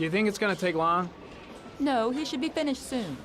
Do you think it's gonna take long? No, he should be finished soon.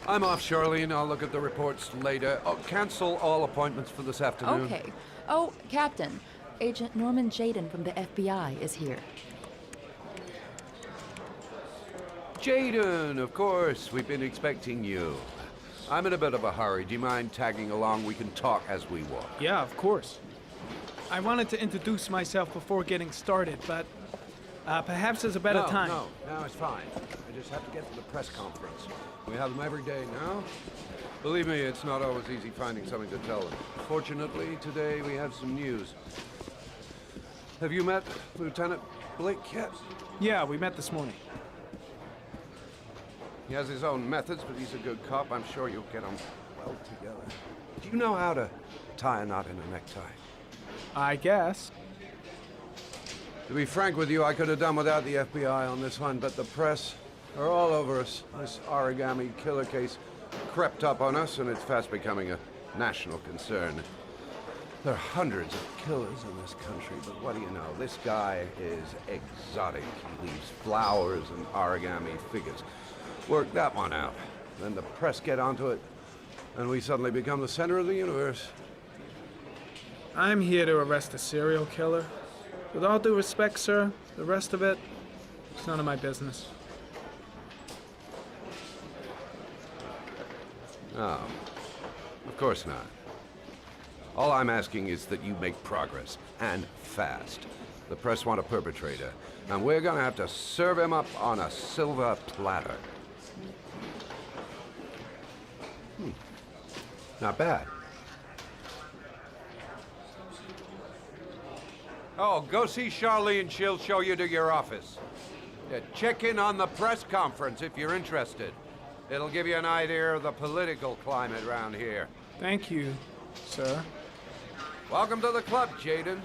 I'm off, Charlene. I'll look at the reports later. Oh, cancel all appointments for this afternoon. Okay. Oh, Captain. Agent Norman Jaden from the FBI is here. Jaden, of course. We've been expecting you. I'm in a bit of a hurry. Do you mind tagging along? We can talk as we walk. Yeah, of course. I wanted to introduce myself before getting started, but perhaps there's a better time. No, it's fine. I just have to get to the press conference. We have them every day now. Believe me, it's not always easy finding something to tell them. Fortunately, today we have some news. Have you met Lieutenant Blake yet? Yeah, we met this morning. He has his own methods, but he's a good cop. I'm sure you'll get on well together. Do you know how to tie a knot in a necktie? I guess. To be frank with you, I could have done without the FBI on this one, but the press are all over us. This origami killer case crept up on us, and it's fast becoming a national concern. There are hundreds of killers in this country, but what do you know? This guy is exotic. He leaves flowers and origami figures. Work that one out. Then the press get onto it, and we suddenly become the center of the universe. I'm here to arrest a serial killer. With all due respect, sir, the rest of it, it's none of my business. No, of course not. All I'm asking is that you make progress, and fast. The press want a perpetrator, and we're gonna have to serve him up on a silver platter. Not bad. Oh, go see Charlene. She'll show you to your office. Yeah, check in on the press conference if you're interested. It'll give you an idea of the political climate around here. Thank you, sir. Welcome to the club, Jaden.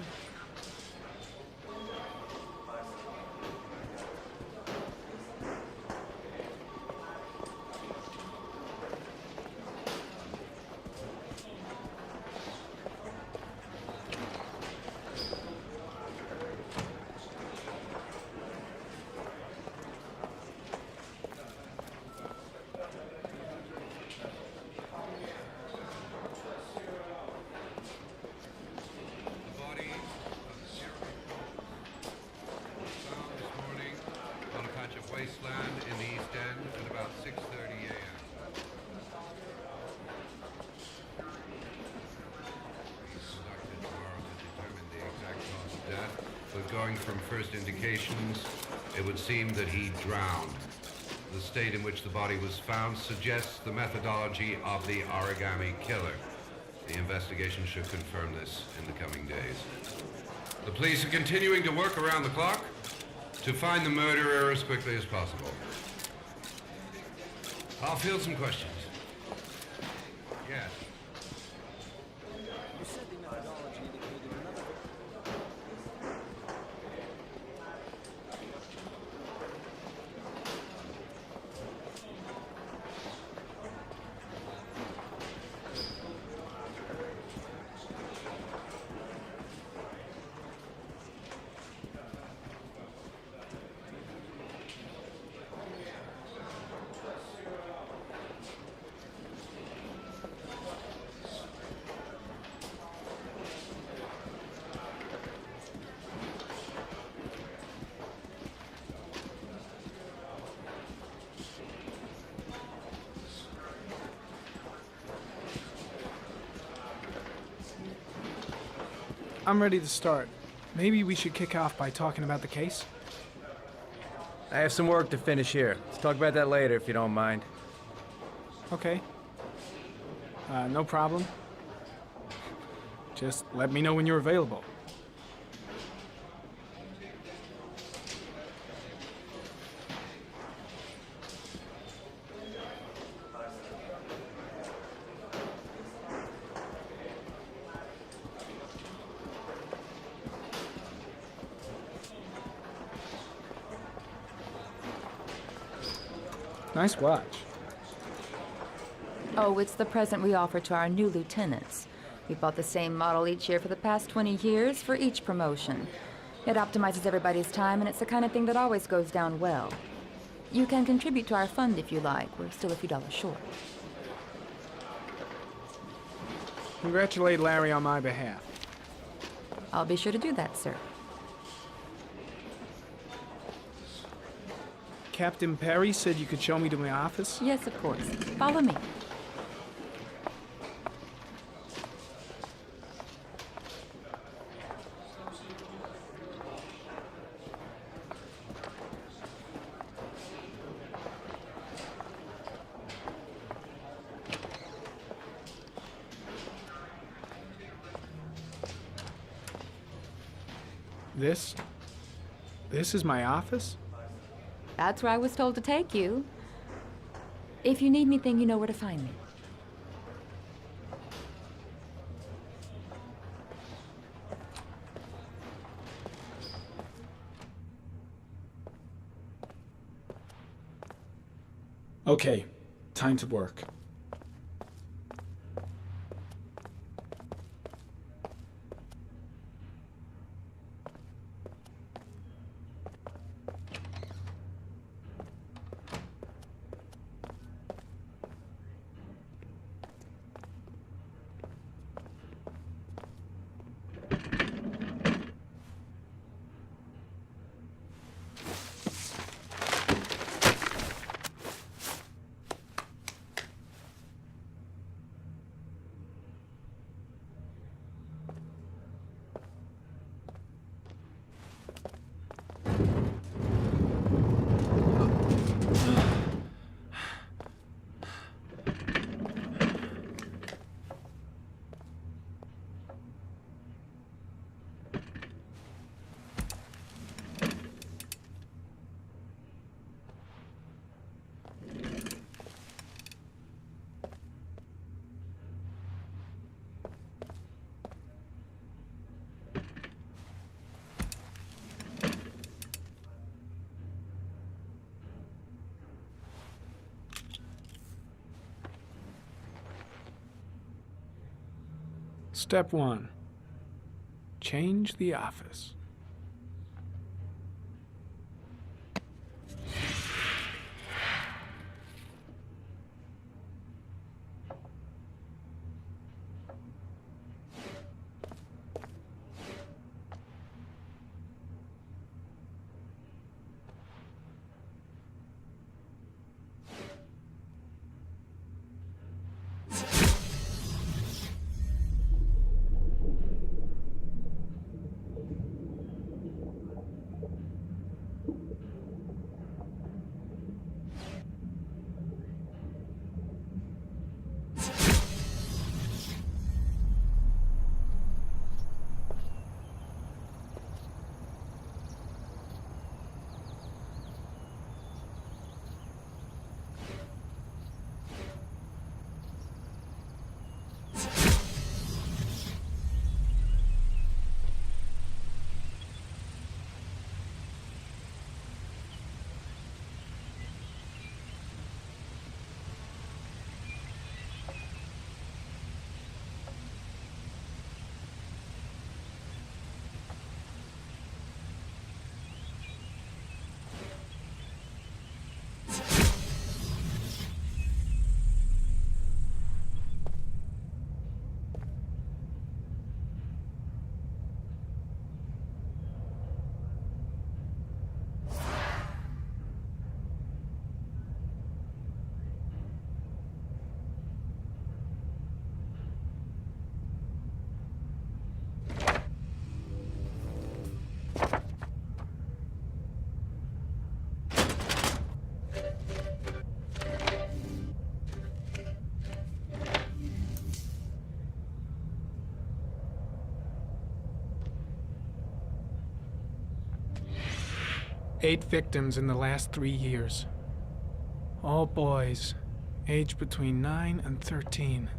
Wasteland in the East End at about 6:30 a.m. Conducted tomorrow to determine the exact cause of death, but going from first indications, it would seem that he drowned. The state in which the body was found suggests the methodology of the origami killer. The investigation should confirm this in the coming days. The police are continuing to work around the clock to find the murderer as quickly as possible. I'll field some questions. Yes. You said the methodology indicated another. I'm ready to start. Maybe we should kick off by talking about the case? I have some work to finish here. Let's talk about that later if you don't mind. Okay. No problem. Just let me know when you're available. Nice watch. Oh, it's the present we offer to our new lieutenants. We bought the same model each year for the past 20 years for each promotion. It optimizes everybody's time, and it's the kind of thing that always goes down well. You can contribute to our fund if you like. We're still a few dollars short. Congratulate Larry on my behalf. I'll be sure to do that, sir. Captain Perry said you could show me to my office? Yes, of course. Follow me. This is my office? That's where I was told to take you. If you need anything, you know where to find me. Okay, time to work. Step 1. Change the office. 8 victims in the last 3 years. All boys, aged between 9 and 13.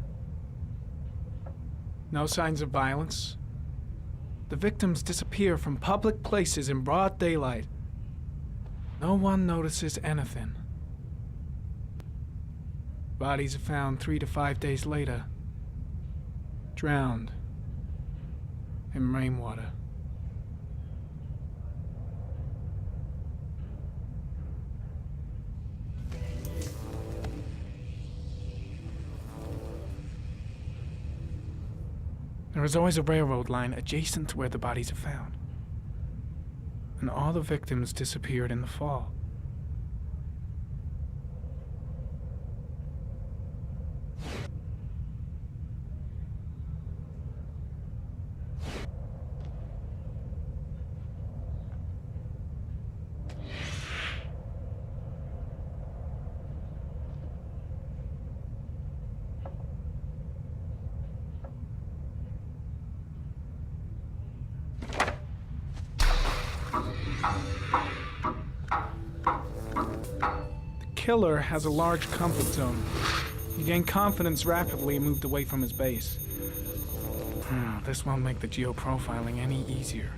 No signs of violence. The victims disappear from public places in broad daylight. No one notices anything. Bodies are found 3 to 5 days later, drowned in rainwater. There is always a railroad line adjacent to where the bodies are found. And all the victims disappeared in the fall. The killer has a large comfort zone. He gained confidence rapidly and moved away from his base. This won't make the geoprofiling any easier.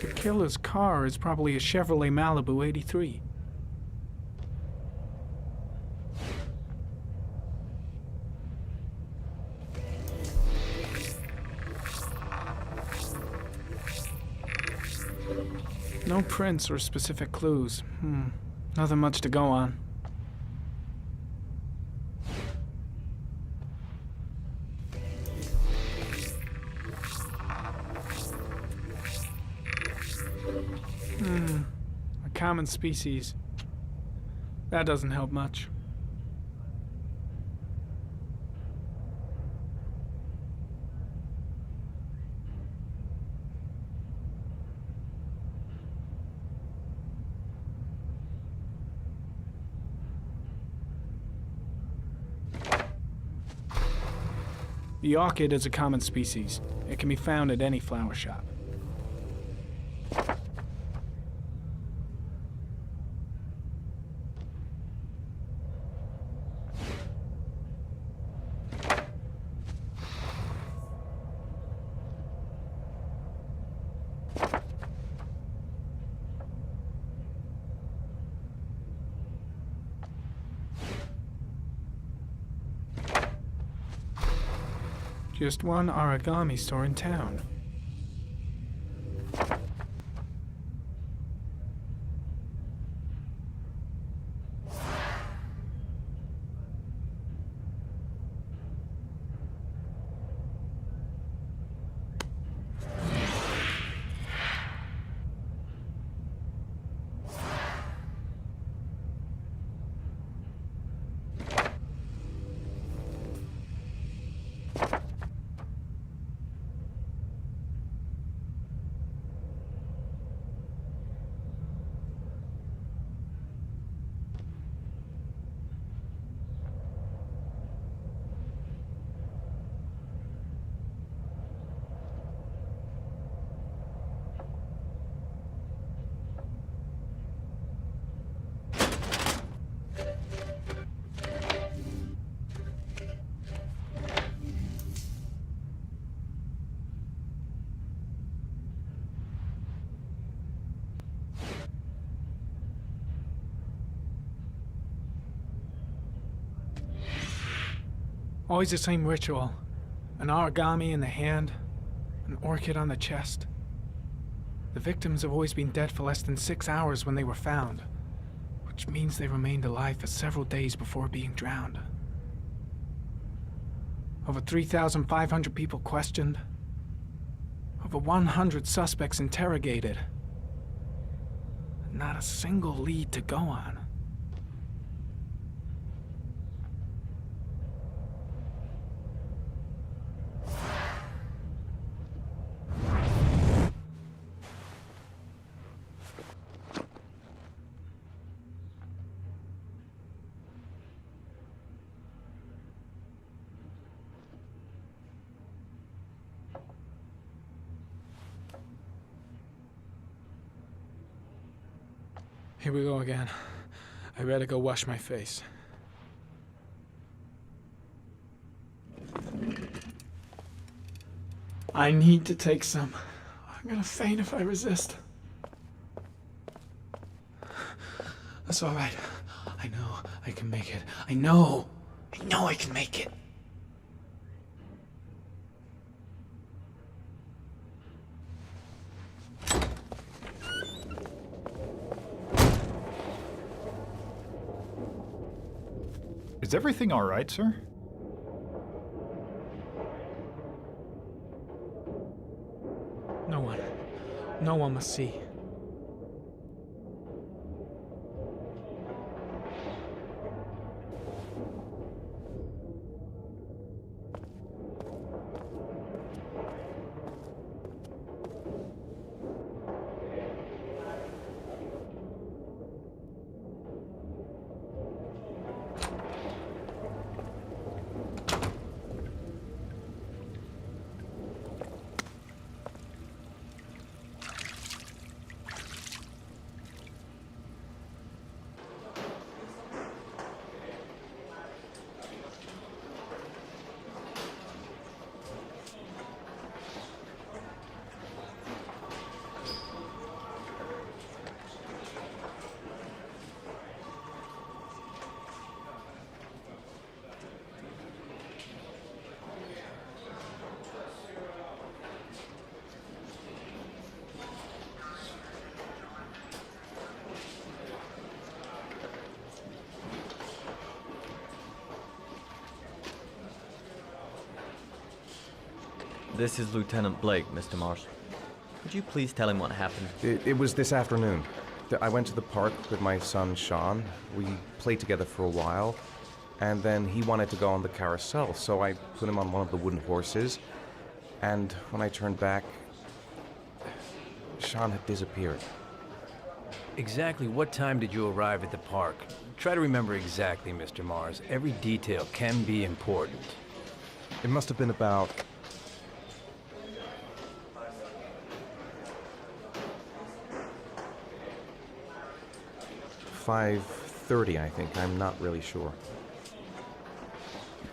The killer's car is probably a Chevrolet Malibu 83. No prints or specific clues. Nothing much to go on. A common species. That doesn't help much. The orchid is a common species. It can be found at any flower shop. Just one origami store in town. Always the same ritual. An origami in the hand, an orchid on the chest. The victims have always been dead for less than 6 hours when they were found, which means they remained alive for several days before being drowned. Over 3,500 people questioned. Over 100 suspects interrogated. Not a single lead to go on. Here we go again. I better go wash my face. I need to take some. I'm gonna faint if I resist. That's all right. I know I can make it. I know I can make it. Is everything all right, sir? No one must see. This is Lieutenant Blake, Mr. Marsh. Could you please tell him what happened? It was this afternoon. I went to the park with my son, Sean. We played together for a while, and then he wanted to go on the carousel, so I put him on one of the wooden horses, and when I turned back, Sean had disappeared. Exactly what time did you arrive at the park? Try to remember exactly, Mr. Mars. Every detail can be important. It must have been about 5:30, I think. I'm not really sure.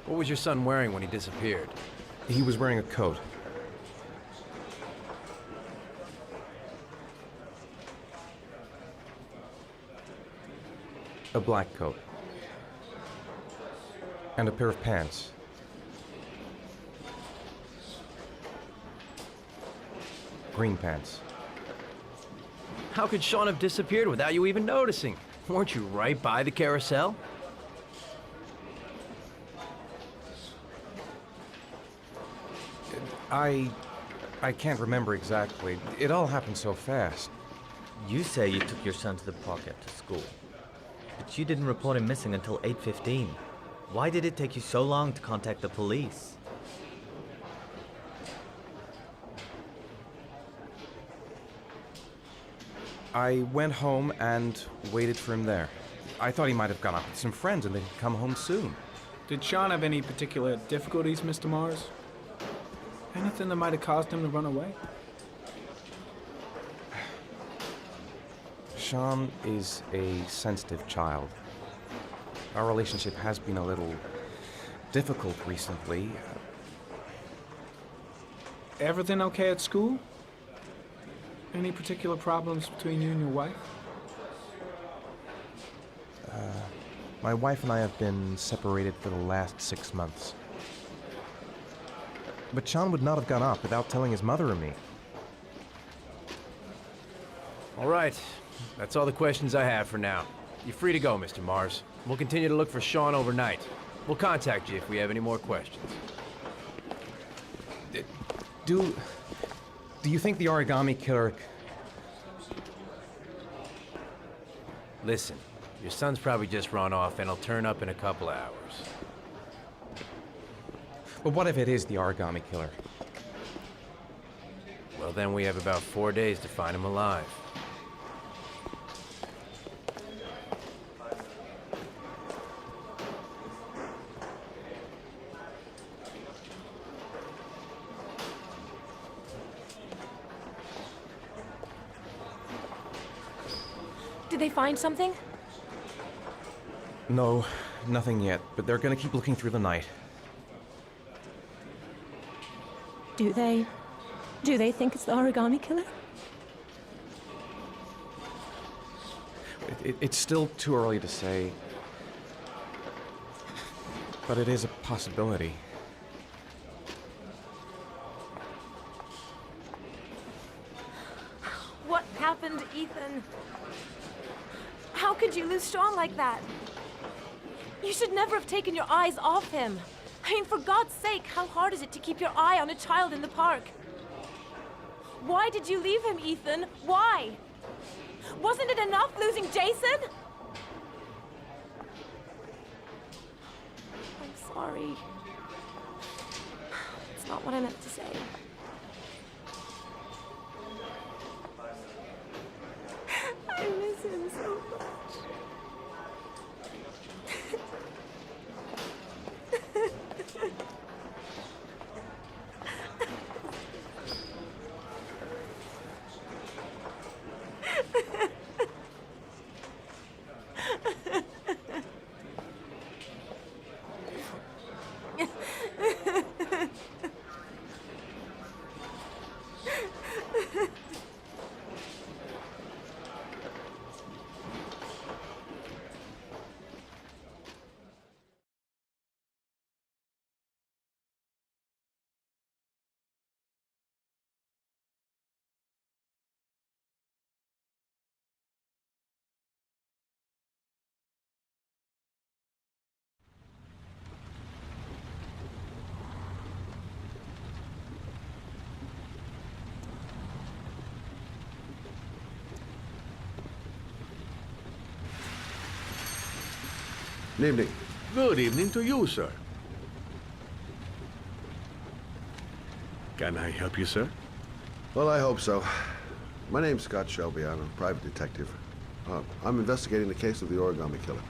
What was your son wearing when he disappeared? He was wearing a coat. A black coat. And a pair of pants. Green pants. How could Sean have disappeared without you even noticing? Weren't you right by the carousel? I can't remember exactly. It all happened so fast. You say you took your son to the park after school, but you didn't report him missing until 8:15. Why did it take you so long to contact the police? I went home and waited for him there. I thought he might have gone out with some friends and they'd come home soon. Did Sean have any particular difficulties, Mr. Mars? Anything that might have caused him to run away? Sean is a sensitive child. Our relationship has been a little difficult recently. Everything okay at school? Any particular problems between you and your wife? My wife and I have been separated for the last 6 months. But Sean would not have gone off without telling his mother or me. All right. That's all the questions I have for now. You're free to go, Mr. Mars. We'll continue to look for Sean overnight. We'll contact you if we have any more questions. Do you think the origami killer... Listen, your son's probably just run off and he'll turn up in a couple of hours. But what if it is the origami killer? Well, then we have about 4 days to find him alive. Did they find something? No, nothing yet, but they're gonna keep looking through the night. Do they think it's the origami killer? It's still too early to say, but it is a possibility. What happened, Ethan? How could you lose Sean like that? You should never have taken your eyes off him. I mean, for God's sake, how hard is it to keep your eye on a child in the park? Why did you leave him, Ethan? Why? Wasn't it enough losing Jason? I'm sorry. It's not what I meant to say. I miss him so much. Good evening. Good evening to you, sir. Can I help you, sir? Well, I hope so. My name's Scott Shelby. I'm a private detective. I'm investigating the case of the origami killer.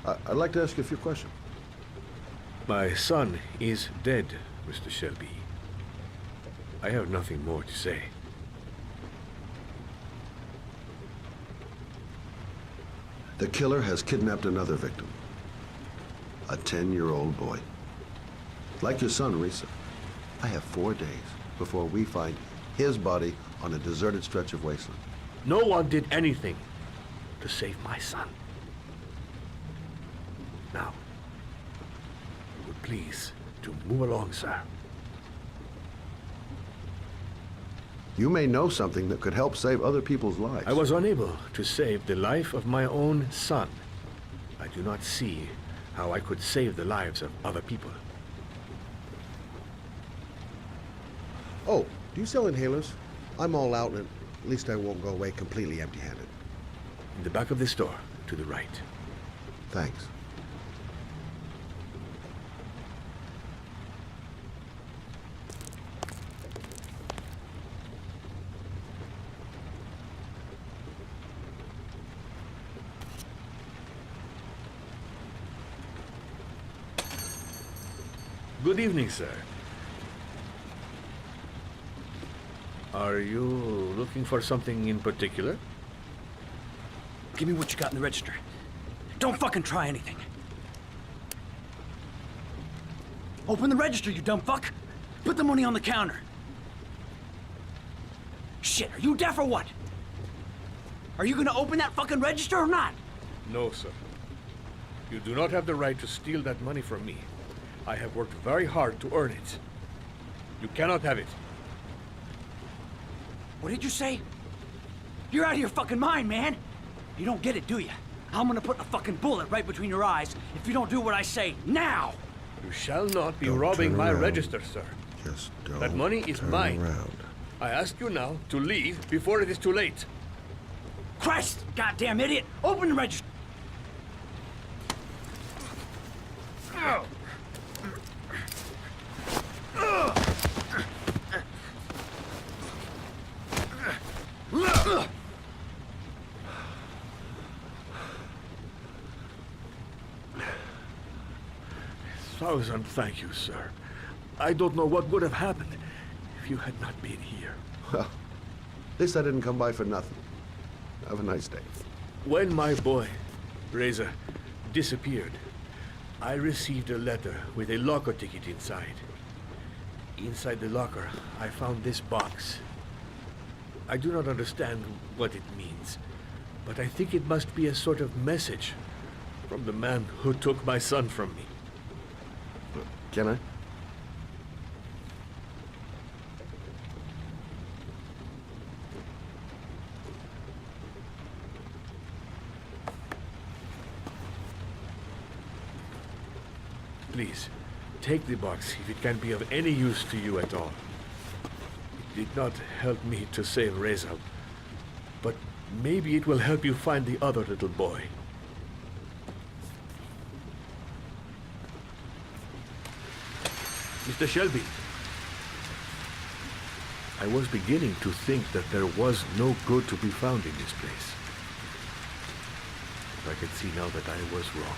I'd like to ask you a few questions. My son is dead, Mr. Shelby. I have nothing more to say. The killer has kidnapped another victim. A 10-year-old boy. Like your son, Risa. I have 4 days before we find his body on a deserted stretch of wasteland. No one did anything to save my son. Now, you would please to move along, sir. You may know something that could help save other people's lives. I was unable to save the life of my own son. I do not see how I could save the lives of other people. Oh, do you sell inhalers? I'm all out, and at least I won't go away completely empty-handed. In the back of the store, to the right. Thanks. Good evening, sir. Are you looking for something in particular? Give me what you got in the register. Don't fucking try anything. Open the register, you dumb fuck. Put the money on the counter. Shit, are you deaf or what? Are you gonna open that fucking register or not? No, sir. You do not have the right to steal that money from me. I have worked very hard to earn it. You cannot have it. What did you say? You're out of your fucking mind, man. You don't get it, do you? I'm gonna put a fucking bullet right between your eyes if you don't do what I say now. You shall not be Don't robbing turn my around. register, sir. Just don't That money is turn mine. around. I ask you now to leave before it is too late. Christ, goddamn idiot! Open the register. Thousand thank you, sir. I don't know what would have happened if you had not been here. Well, at least I didn't come by for nothing. Have a nice day. When my boy, Reza, disappeared, I received a letter with a locker ticket inside. Inside the locker, I found this box. I do not understand what it means, but I think it must be a sort of message from the man who took my son from me. Can I? Please, take the box if it can be of any use to you at all. It did not help me to save Reza, but maybe it will help you find the other little boy. Mr. Shelby, I was beginning to think that there was no good to be found in this place. I can see now that I was wrong.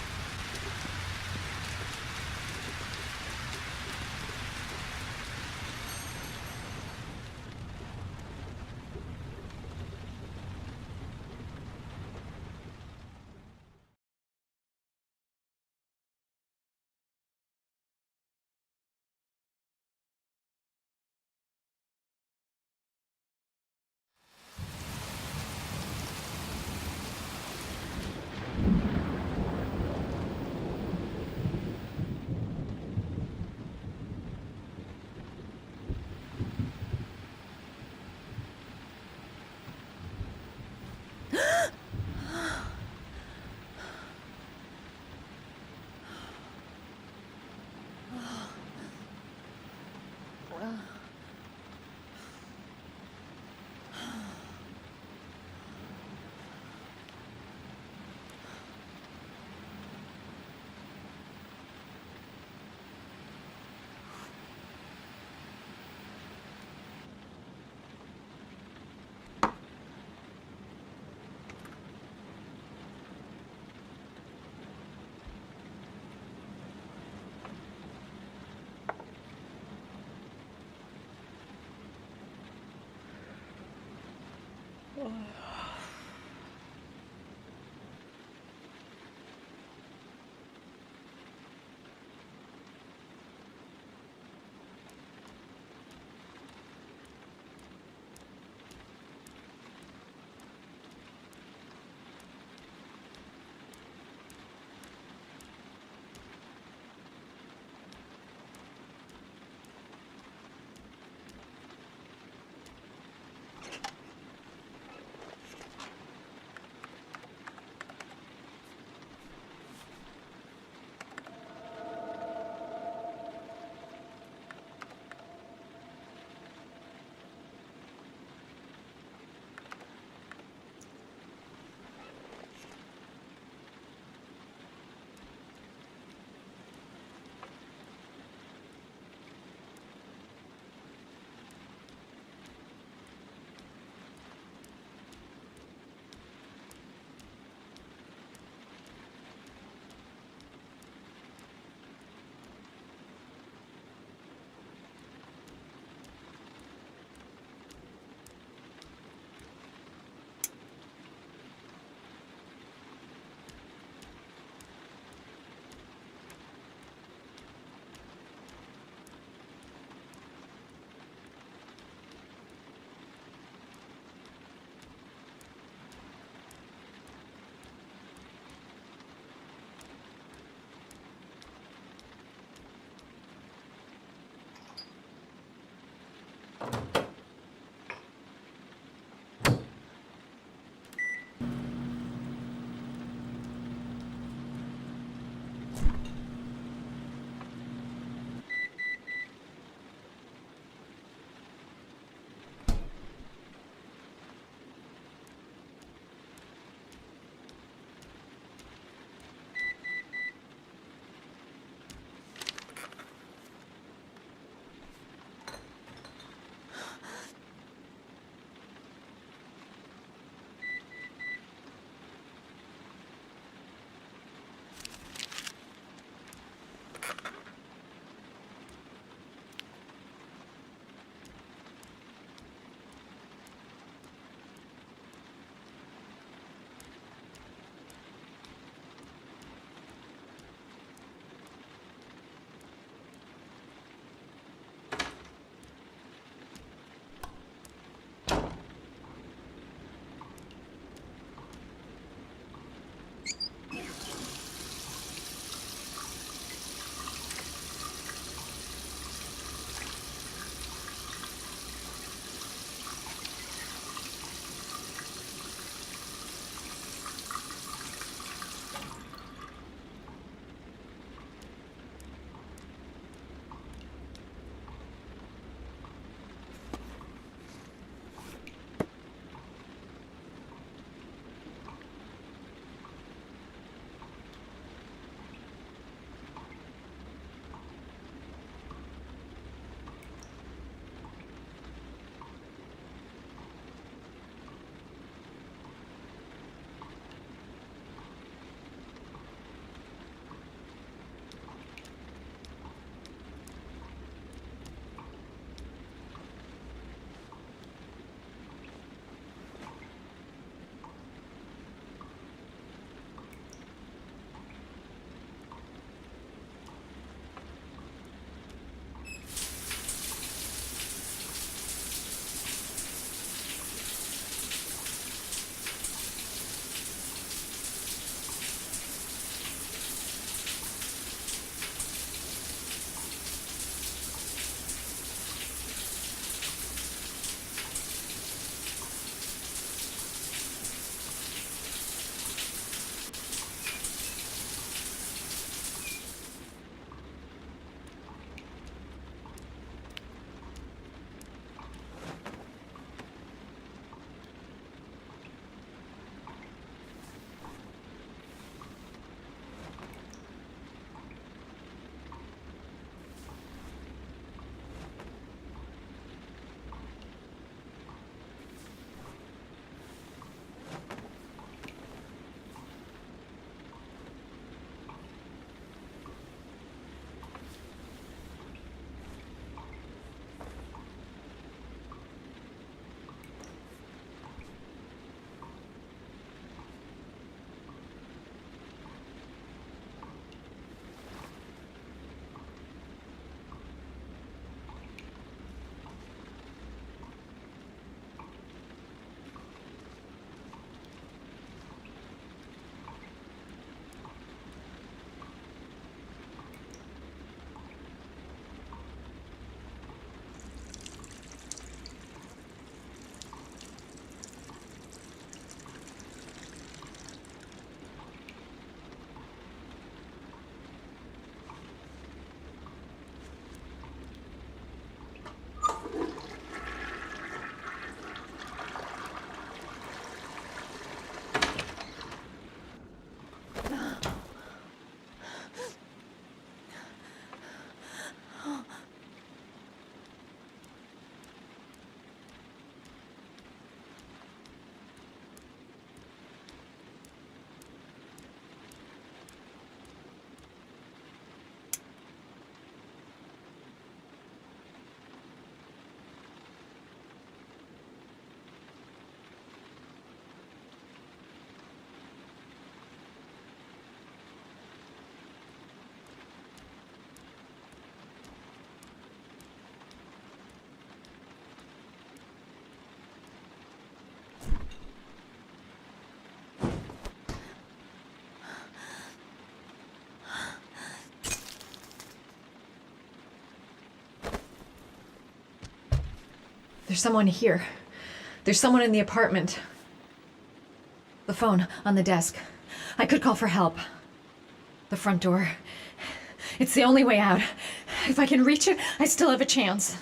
There's someone here. There's someone in the apartment. The phone on the desk. I could call for help. The front door. It's the only way out. If I can reach it, I still have a chance.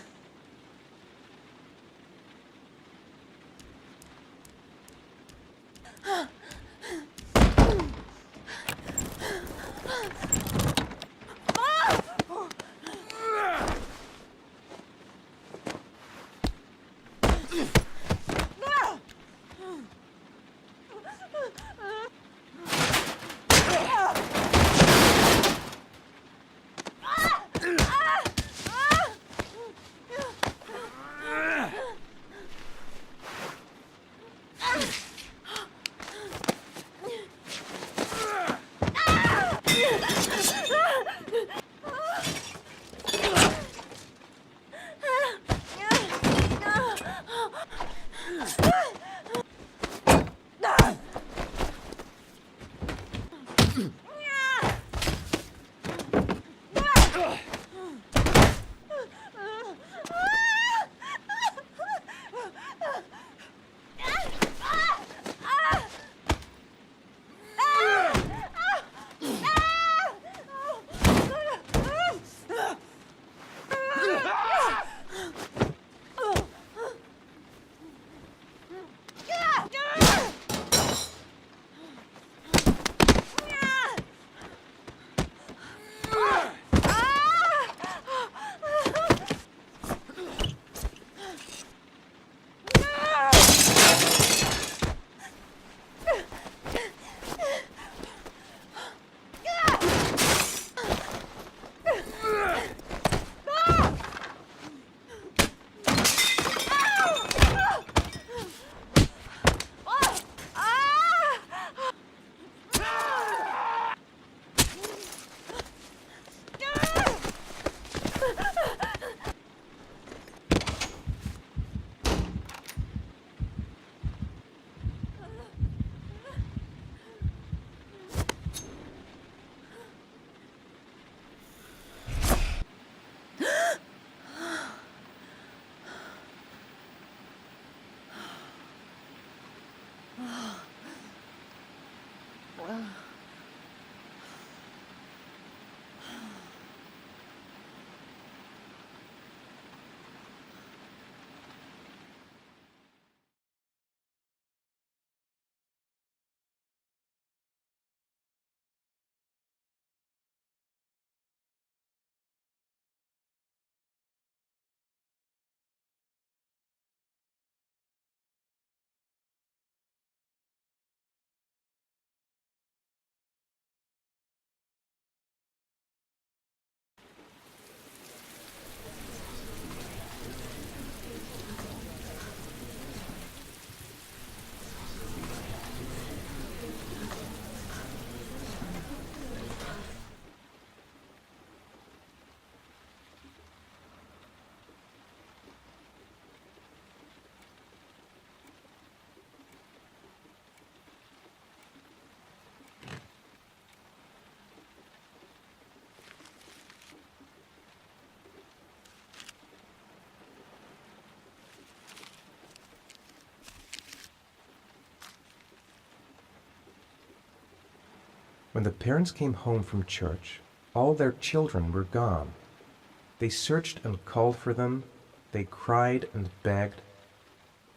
When the parents came home from church, all their children were gone. They searched and called for them, they cried and begged,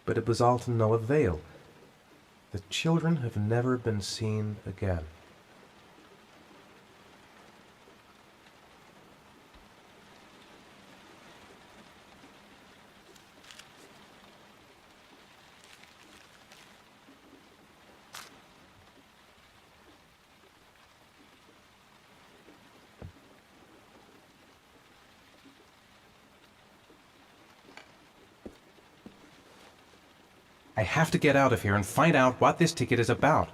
but it was all to no avail. The children have never been seen again. I have to get out of here and find out what this ticket is about.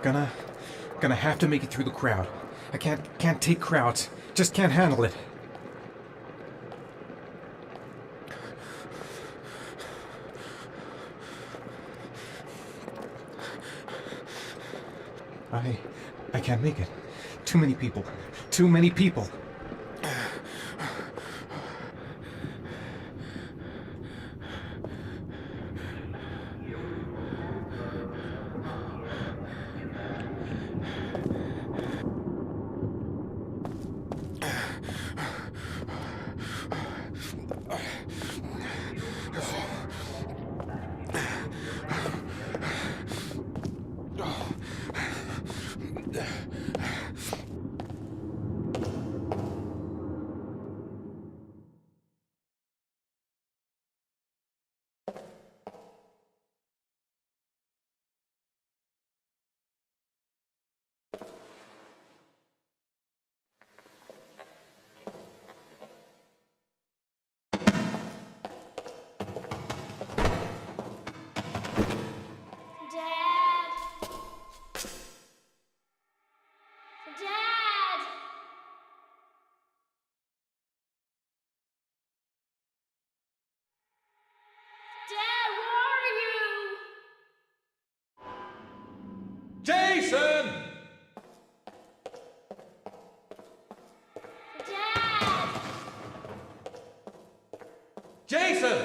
Gonna have to make it through the crowd. I can't take crowds. Just can't handle it. I can't make it. Too many people. Too many people. Jason! Dad! Jason!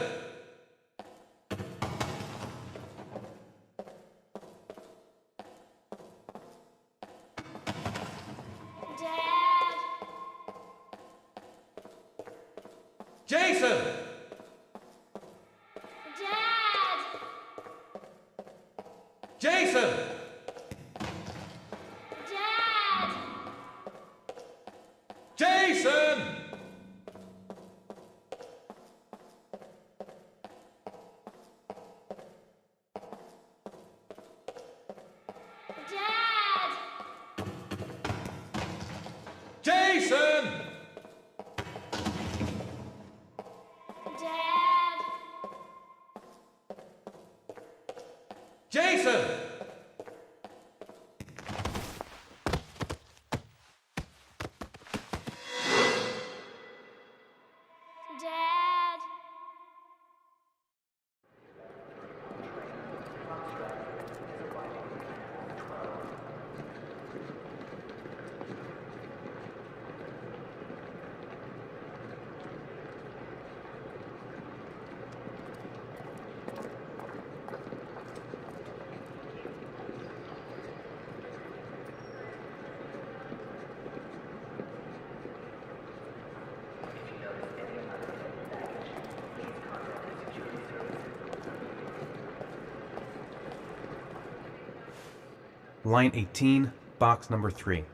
Dad! Jason! Dad! Jason! Dad! Jason! Dad! Jason! Dad! Jason! Dad! Line 18, box number 3.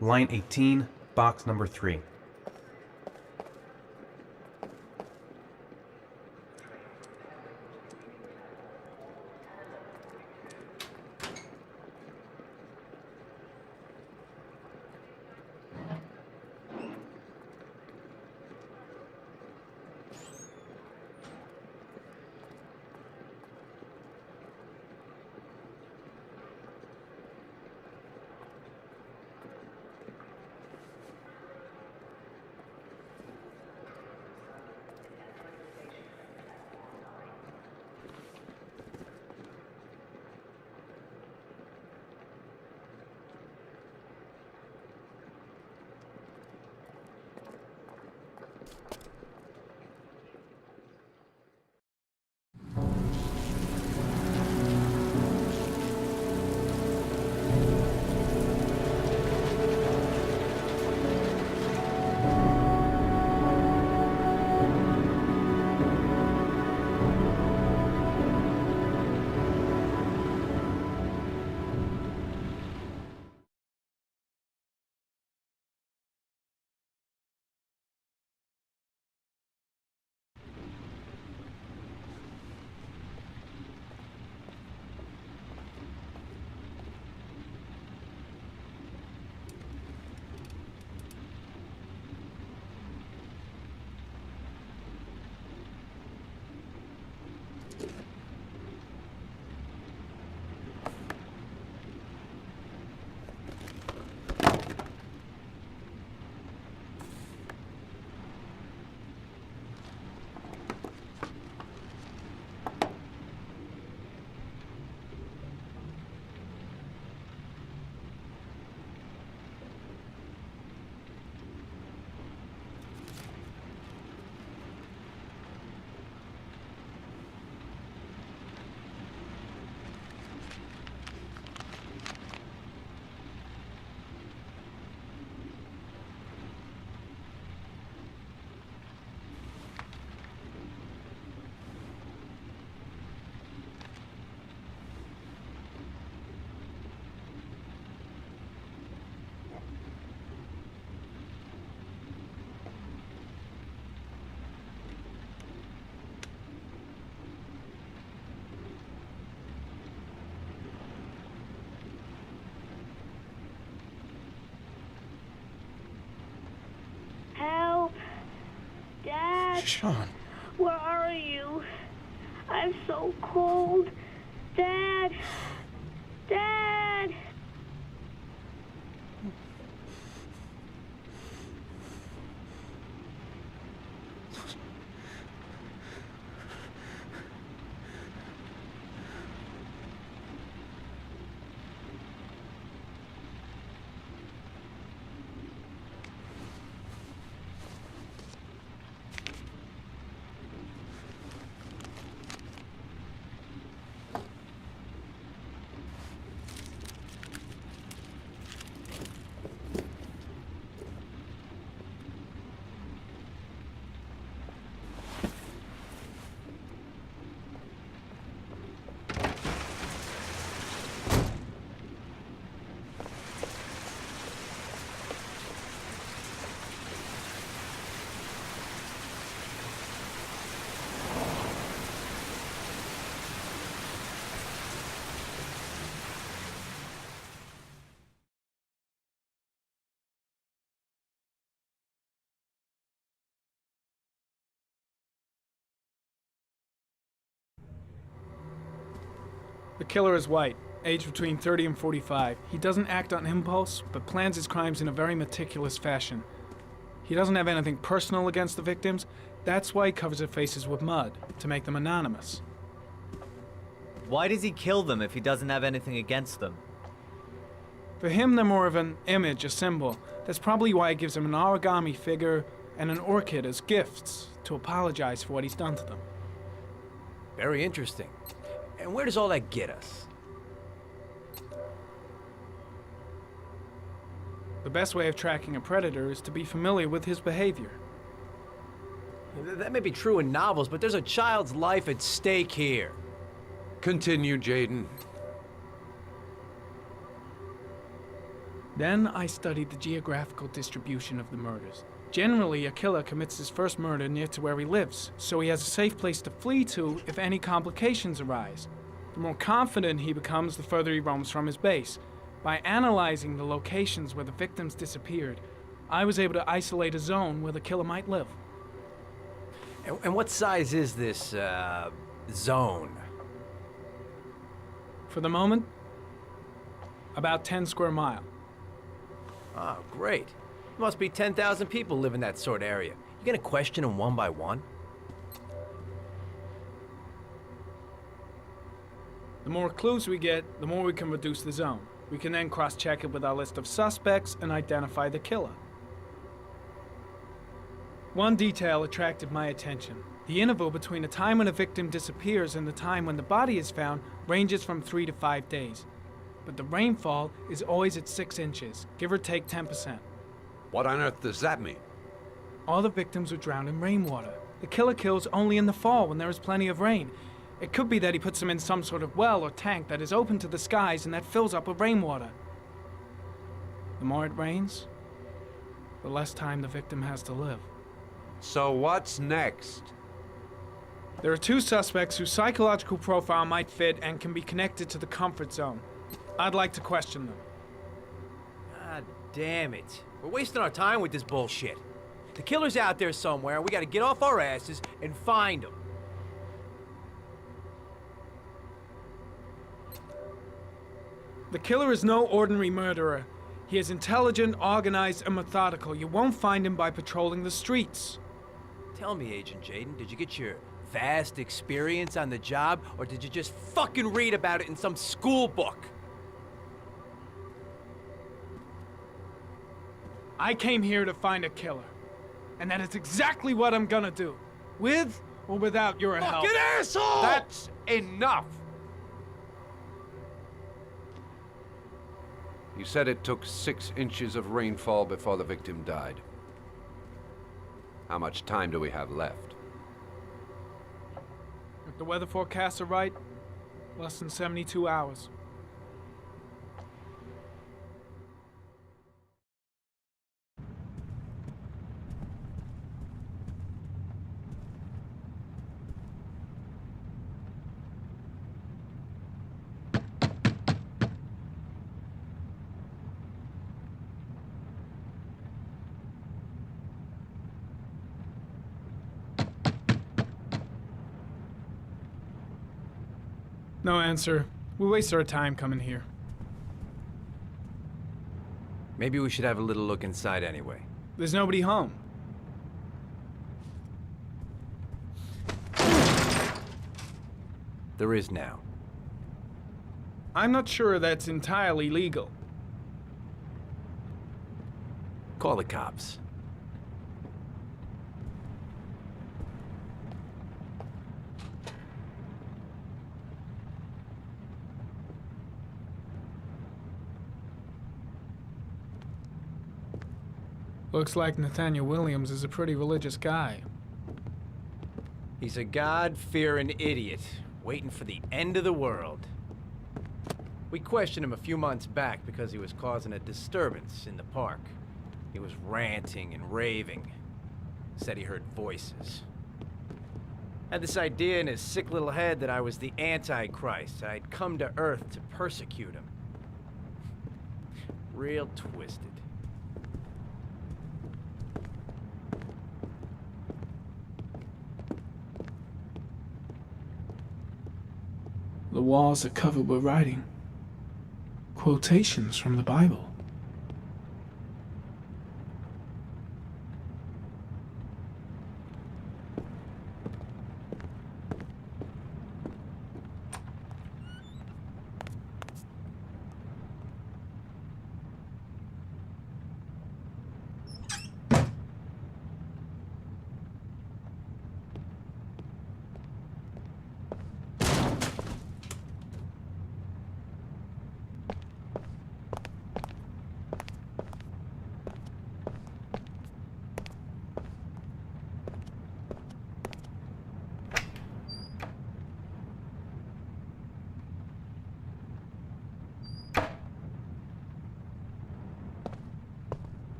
Line 18, box number 3. Dad, Sean. where are you? I'm so cold. Dad! Dad! The killer is white, aged between 30 and 45. He doesn't act on impulse, but plans his crimes in a very meticulous fashion. He doesn't have anything personal against the victims. That's why he covers their faces with mud, to make them anonymous. Why does he kill them if he doesn't have anything against them? For him, they're more of an image, a symbol. That's probably why he gives them an origami figure and an orchid as gifts, to apologize for what he's done to them. Very interesting. And where does all that get us? The best way of tracking a predator is to be familiar with his behavior. That may be true in novels, but there's a child's life at stake here. Continue, Jaden. Then I studied the geographical distribution of the murders. Generally, a killer commits his first murder near to where he lives, so he has a safe place to flee to if any complications arise. The more confident he becomes, the further he roams from his base. By analyzing the locations where the victims disappeared, I was able to isolate a zone where the killer might live. And what size is this, zone? For the moment, about 10 square mile. Oh, great. Must be 10,000 people live in that sort of area. You gonna question them one by one? The more clues we get, the more we can reduce the zone. We can then cross-check it with our list of suspects and identify the killer. One detail attracted my attention. The interval between the time when a victim disappears and the time when the body is found ranges from 3 to 5 days. But the rainfall is always at 6 inches, give or take 10%. What on earth does that mean? All the victims were drowned in rainwater. The killer kills only in the fall when there is plenty of rain. It could be that he puts them in some sort of well or tank that is open to the skies and that fills up with rainwater. The more it rains, the less time the victim has to live. So what's next? There are 2 suspects whose psychological profile might fit and can be connected to the comfort zone. I'd like to question them. God damn it. We're wasting our time with this bullshit. The killer's out there somewhere, and we gotta get off our asses and find him. The killer is no ordinary murderer. He is intelligent, organized, and methodical. You won't find him by patrolling the streets. Tell me, Agent Jaden, did you get your vast experience on the job, or did you just fucking read about it in some school book? I came here to find a killer. And that is exactly what I'm gonna do. With or without your help. Fucking asshole! That's enough! You said it took 6 inches of rainfall before the victim died. How much time do we have left? If the weather forecasts are right, less than 72 hours. No answer. We waste our time coming here. Maybe we should have a little look inside anyway. There's nobody home. There is now. I'm not sure that's entirely legal. Call the cops. Looks like Nathaniel Williams is a pretty religious guy. He's a God-fearing idiot, waiting for the end of the world. We questioned him a few months back because he was causing a disturbance in the park. He was ranting and raving. Said he heard voices. Had this idea in his sick little head that I was the Antichrist. I'd come to Earth to persecute him. Real twisted. The walls are covered with writing. Quotations from the Bible.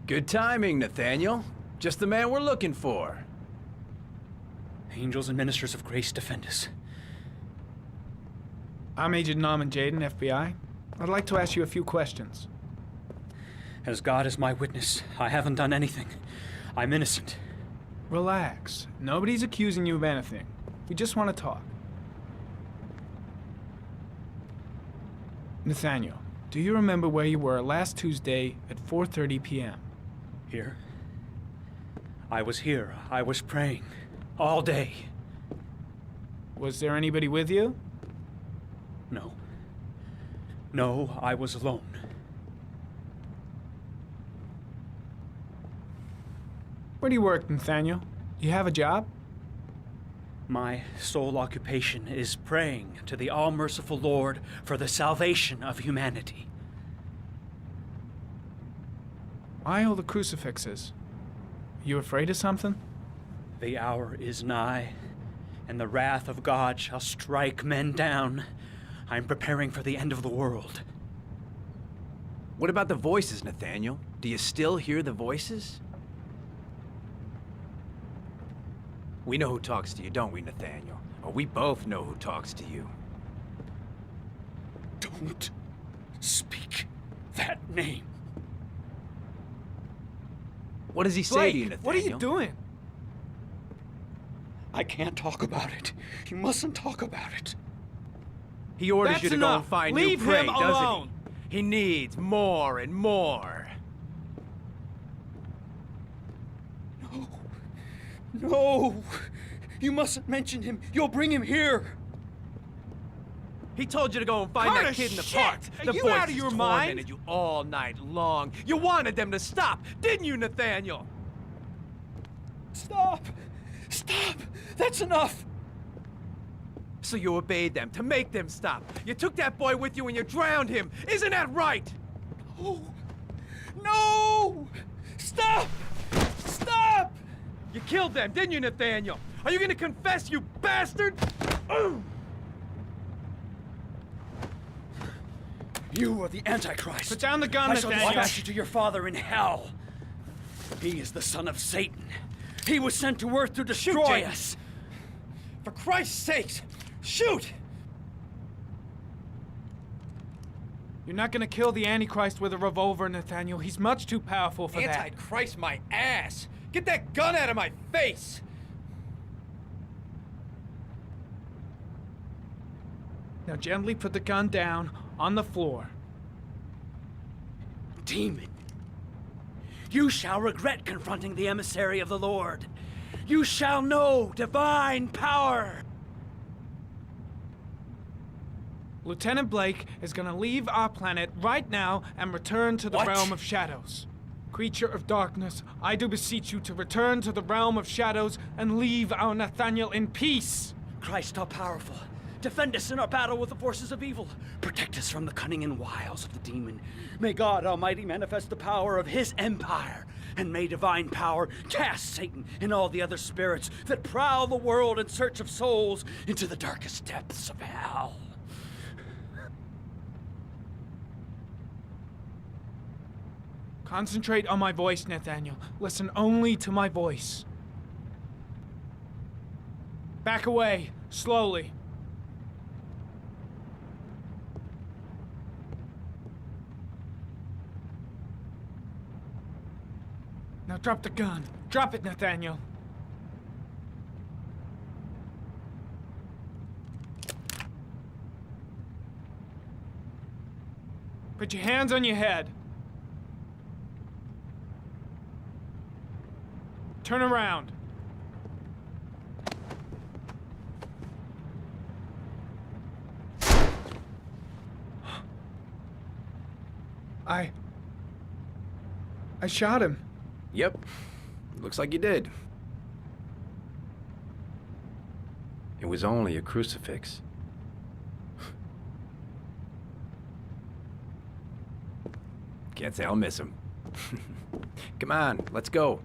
Good timing, Nathaniel. Just the man we're looking for. Angels and ministers of grace defend us. I'm Agent Norman Jaden, FBI. I'd like to ask you a few questions. As God is my witness, I haven't done anything. I'm innocent. Relax. Nobody's accusing you of anything. We just want to talk. Nathaniel, do you remember where you were last Tuesday at 4:30 p.m.? Here? I was here. I was praying. All day. Was there anybody with you? No. No, I was alone. Where do you work, Nathaniel? Do you have a job? My sole occupation is praying to the all-merciful Lord for the salvation of humanity. Why all the crucifixes? You afraid of something? The hour is nigh, and the wrath of God shall strike men down. I'm preparing for the end of the world. What about the voices, Nathaniel? Do you still hear the voices? We know who talks to you, don't we, Nathaniel? Or we both know who talks to you. Don't speak that name. What does he say to you, Blake, Nathaniel? what are you doing? I can't talk about it. You mustn't talk about it. He orders That's you to go enough. and find Leave new prey, him doesn't alone. he? He needs more and more. No. No! You mustn't mention him. You'll bring him here. He told you to go and find Carter, that kid in the shit! park. Are The you voices out of your mind? tormented you all night long. You wanted them to stop, didn't you, Nathaniel? Stop! Stop! That's enough! So you obeyed them to make them stop. You took that boy with you and you drowned him. Isn't that right? Oh, no! Stop! Stop! You killed them, didn't you, Nathaniel? Are you gonna confess, you bastard? You are the Antichrist. Put down the gun, I shall Nathaniel. dispatch you to your father in hell. He is the son of Satan. He was sent to Earth to destroy us. For Christ's sakes, shoot! You're not gonna kill the Antichrist with a revolver, Nathaniel. He's much too powerful for that. Antichrist my ass! Get that gun out of my face! Now gently put the gun down on the floor. Demon, you shall regret confronting the emissary of the Lord. You shall know divine power. Lieutenant Blake is gonna leave our planet right now and return to the What? realm of shadows. Creature of darkness, I do beseech you to return to the realm of shadows and leave our Nathaniel in peace. Christ all powerful, defend us in our battle with the forces of evil. Protect us from the cunning and wiles of the demon. May God Almighty manifest the power of his empire. And may divine power cast Satan and all the other spirits that prowl the world in search of souls into the darkest depths of hell. Concentrate on my voice, Nathaniel. Listen only to my voice. Back away, slowly. Now drop the gun. Drop it, Nathaniel. Put your hands on your head. Turn around. I shot him. Yep. Looks like you did. It was only a crucifix. Can't say I'll miss him. Come on, let's go.